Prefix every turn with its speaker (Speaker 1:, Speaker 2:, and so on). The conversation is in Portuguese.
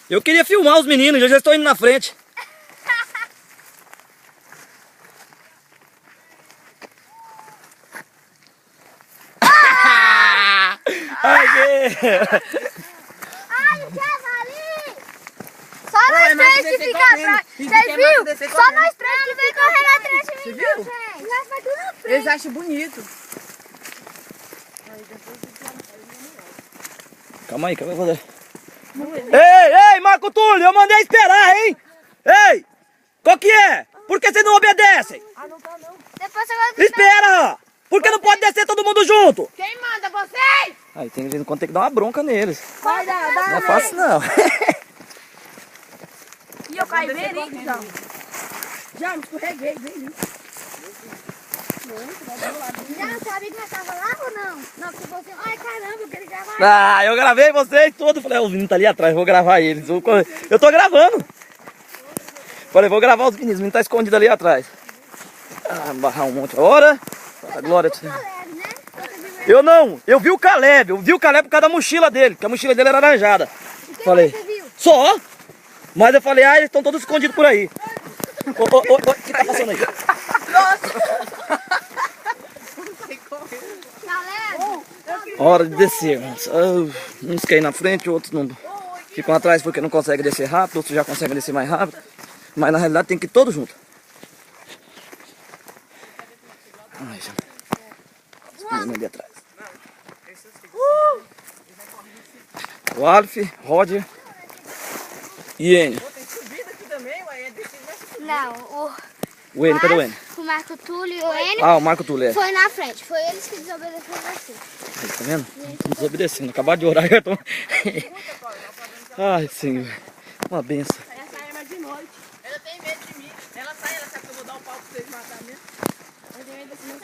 Speaker 1: Eu queria filmar os meninos, eu já estou indo na frente.
Speaker 2: Ai, o javali! Só nós três que fica atrás. Vocês viram? Só nós três que vem correndo atrás de mim, gente. Nós vai tudo na frente.
Speaker 3: Eles acham bonito.
Speaker 1: Calma aí, Ei, Marco Túlio, eu mandei esperar, hein? Ei, qual que é? Por que vocês não obedecem?
Speaker 3: Ah, não tá não.
Speaker 2: Depois você vai...
Speaker 1: Espera! Por que não pode descer todo mundo junto?
Speaker 3: Quem manda vocês?
Speaker 1: Aí tem gente que tem que dar uma bronca neles.
Speaker 3: Vai dar, dá.
Speaker 1: Não é fácil não.
Speaker 3: E eu caí bem ali, então. Já me escorreguei, bem ali.
Speaker 2: Já não sabia que nós tava lá ou não? Não, porque você... Ai, caramba, eu queria gravar.
Speaker 1: Ah, eu gravei vocês todos. Falei, o menino tá ali atrás, vou gravar eles. Eu tô gravando. Falei, vou gravar os meninos. O menino tá escondido ali atrás. Ah, barrar um monte. Ora, a glória do Senhor.
Speaker 2: Caleb, né?
Speaker 1: Eu não, eu vi o Caleb por causa da mochila dele, porque a mochila dele era laranjada. Falei,
Speaker 2: você viu?
Speaker 1: só? Mas eu falei, eles estão todos escondidos por aí. O que tá passando aí?
Speaker 2: Caleb!
Speaker 1: Hora de descer. Uns querem na frente, outros não ficam atrás porque não conseguem descer rápido, outros já conseguem descer mais rápido. Mas na realidade tem que ir todos juntos. Ai, já. Os meninos ali atrás. O Alf, Roger e Enio.
Speaker 2: Não,
Speaker 1: O Enio, cadê o Enio?
Speaker 2: o Marco Túlio e o Enio
Speaker 1: Ah, o Marco Tulé.
Speaker 2: foi na frente. Foi eles que desobedeceram você.
Speaker 1: Aí, tá vendo? Estão desobedecendo. Acabaram de orar e já estão... Ai, Senhor. Uma benção.
Speaker 3: Essa arma é de noite. Ela tem medo de mim. Ela sabe que eu vou dar um pau pra vocês matar mesmo. Ela tem medo desse meu